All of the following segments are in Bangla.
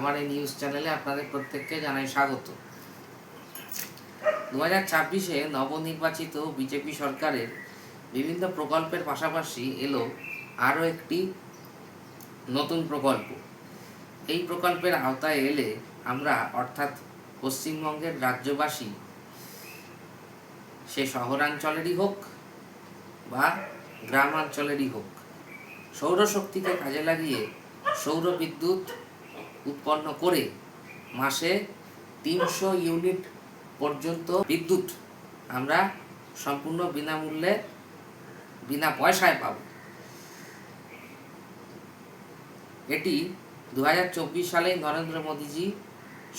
আমার এই নিউজ চ্যানেলে আপনাদের প্রত্যেককে জানাই স্বাগত। 2026-এ নবনির্বাচিত বিজেপি সরকারের বিভিন্ন প্রকল্পের পাশাপাশি এলো আরও একটি নতুন প্রকল্প। এই প্রকল্পের আওতায় এলে আমরা অর্থাৎ পশ্চিমবঙ্গের রাজ্যবাসী, সে শহরাঞ্চলেরই হোক বা গ্রামাঞ্চলেরই হোক, সৌরশক্তিকে কাজে লাগিয়ে সৌর বিদ্যুৎ উৎপন্ন করে মাসে 300 ইউনিট পর্যন্ত বিদ্যুৎ আমরা সম্পূর্ণ বিনামূল্যে, বিনা পয়সায় পাব। এটি 2024 সালে নরেন্দ্র মোদীজি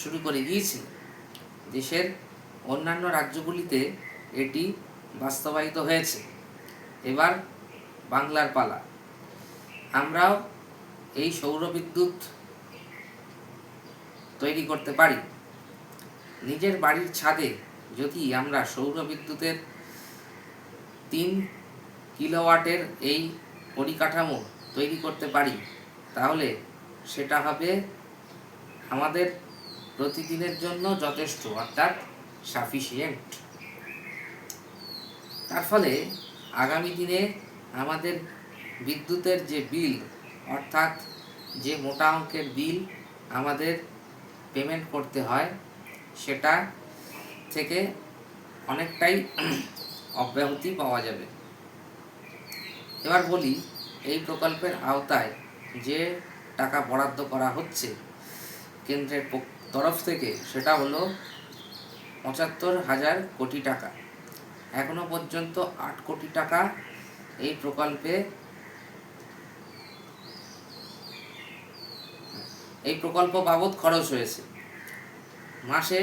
শুরু করে দিয়েছে। দেশের অন্যান্য রাজ্যগুলিতে এটি বাস্তবায়িত হয়েছে। এবার বাংলার পালা। আমরাও এই সৌর বিদ্যুৎ তৈরি করতে পারি। নিজের বাড়ির ছাদে যদি আমরা সৌর বিদ্যুতের 3 কিলোওয়াটের এই পরিকাঠামো তৈরি করতে পারি, তাহলে সেটা হবে আমাদের প্রতিদিনের জন্য যথেষ্ট, অর্থাৎ সাফিসিয়েন্ট। তার ফলে আগামী দিনে আমাদের বিদ্যুতের যে বিল, অর্থাৎ যে মোটা অঙ্কের বিল আমাদের পেমেন্ট করতে হয়, সেটা থেকে অনেকটাই অব্যাহতি পাওয়া যাবে। এবার বলি, এই প্রকল্পের আওতায় যে টাকা বরাদ্দ করা হচ্ছে কেন্দ্রের তরফ থেকে, সেটা হলো 75,000 কোটি টাকা। এখনো পর্যন্ত 8 কোটি টাকা এই প্রকল্প বাবদ খরচ হয়েছে। মাসে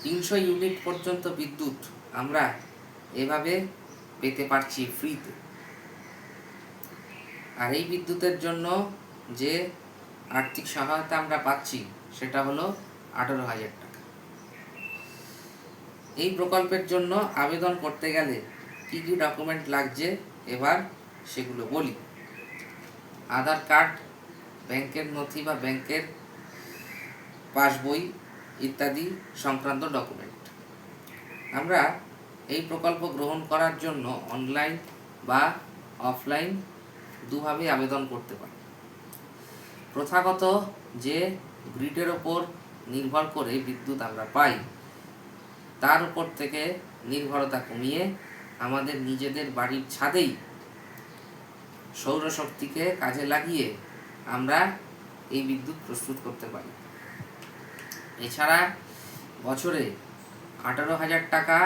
300 ইউনিট পর্যন্ত বিদ্যুৎ আমরা এভাবে পেতে পারছি ফ্রিতে। আর এই বিদ্যুতের জন্য যে আর্থিক সহায়তা আমরা পাচ্ছি, সেটা হলো 18,000 টাকা। এই প্রকল্পের জন্য আবেদন করতে গেলে কী কী ডকুমেন্ট লাগছে এবার সেগুলো বলি। আধার কার্ড, ব্যাংকের নথি বা ব্যাংকের পাসবই ইত্যাদি সংক্রান্ত ডকুমেন্ট। আমরা এই প্রকল্প গ্রহণ করার জন্য অনলাইন বা অফলাইন দুভাবে আবেদন করতে পারি। প্রথাগত যে গ্রিডের ওপর নির্ভর করে বিদ্যুৎ আমরা পাই, তার উপর থেকে নির্ভরতা কমিয়ে আমাদের নিজেদের বাড়ির ছাদেই সৌরশক্তিকে কাজে লাগিয়ে আমরা এই বিদ্যুৎ প্রস্তুত করতে পারি। এছাড়া বছরে 18,000 টাকা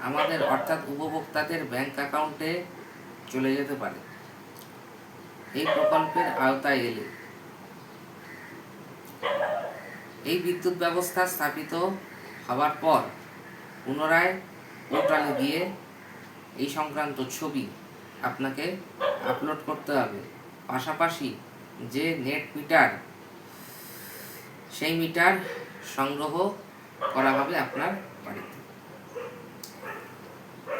আমাদের অর্থাৎ উপভোক্তাদের ব্যাংক অ্যাকাউন্টে চলে যেতে পারে এই প্রকল্পের আওতায় এলে। এই বিদ্যুৎ ব্যবস্থা স্থাপিত হওয়ার পর পুনরায় পোর্টালে গিয়ে এই সংক্রান্ত ছবি আপনাকে আপলোড করতে হবে। পাশাপাশি যে নেট মিটার, সেই মিটার সংগ্রহ করা হবে আপনার বাড়িতে।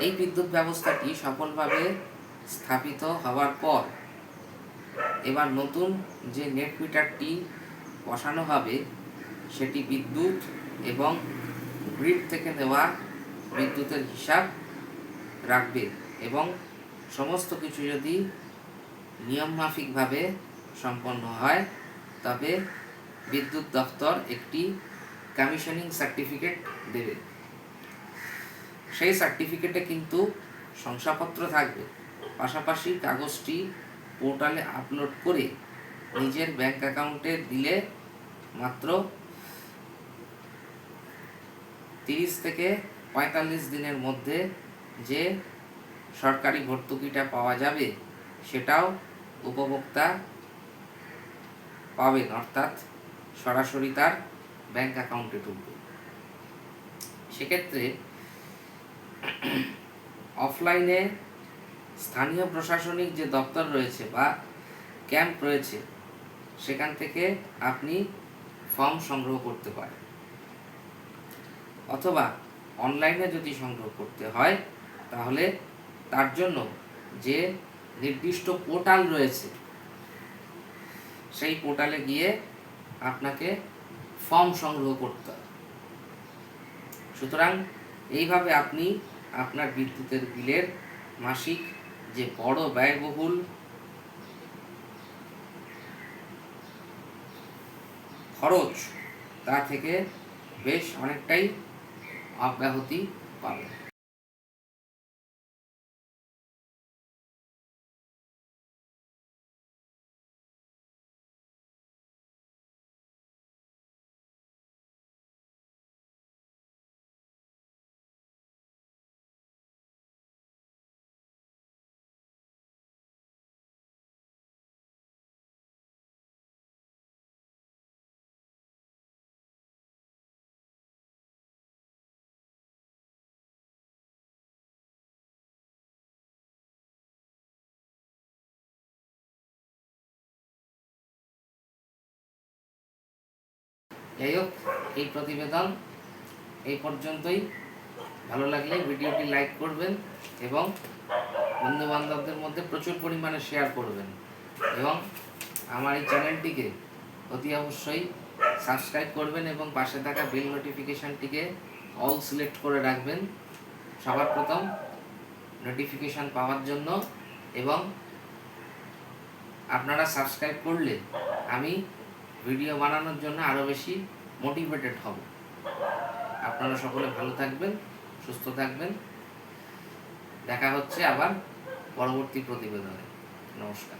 এই বিদ্যুৎ ব্যবস্থাটি সফলভাবে স্থাপিত হওয়ার পর এবার নতুন যে নেট মিটারটি বসানো হবে, সেটি বিদ্যুৎ এবং গ্রিড থেকে নেওয়া বিদ্যুতের হিসাব রাখবে এবং সমস্ত কিছু যদি নিয়মমাফিকভাবে সম্পন্ন হয়, তবে বিদ্যুৎ দপ্তর একটি কমিশনিং সার্টিফিকেট দেবে। সেই সার্টিফিকেটে কিন্তু শংসাপত্র থাকবে। পাশাপাশি কাগজটি পোর্টালে আপলোড করে নিজের ব্যাংক অ্যাকাউন্টে দিলে মাত্র 30 থেকে 45 দিনের মধ্যে যে সরকারি ভর্তুকিটা পাওয়া যাবে, সেটাও উপভোক্তা পাবেন, অর্থাৎ সরাসরি তার ব্যাংক অ্যাকাউন্টে ঢুকবে। সেক্ষেত্রে অফলাইনে স্থানীয় প্রশাসনিক যে দপ্তর রয়েছে বা ক্যাম্প রয়েছে, সেখান থেকে আপনি ফর্ম সংগ্রহ করতে পারেন। অথবা অনলাইনে যদি সংগ্রহ করতে হয়, তাহলে তার জন্য যে নির্দিষ্ট পোর্টাল রয়েছে, সেই পোর্টালে গিয়ে আপনাকে ফর্ম সংগ্রহ করতে হবে। সুতরাং এইভাবে আপনি আপনার বিদ্যুতের বিলের মাসিক যে বড় ব্যয়বহুল খরচ তা থেকে বেশ অনেকটাই অব্যাহতি পাবেন। যাই হোক, এই প্রতিবেদন এই পর্যন্তই। ভালো লাগলে ভিডিওটি লাইক করবেন এবং বন্ধুবান্ধবদের মধ্যে প্রচুর পরিমাণে শেয়ার করবেন এবং আমার এই চ্যানেলটিকে অতি অবশ্যই সাবস্ক্রাইব করবেন এবং পাশে থাকা বেল নোটিফিকেশানটিকে অল সিলেক্ট করে রাখবেন সবার প্রথম নোটিফিকেশান পাওয়ার জন্য। এবং আপনারা সাবস্ক্রাইব করলে আমি ভিডিও বানানোর জন্য আরও বেশি মোটিভেটেড হব। আপনারা সকলে ভালো থাকবেন, সুস্থ থাকবেন। দেখা হচ্ছে আবার পরবর্তী প্রতিবেদনে। নমস্কার।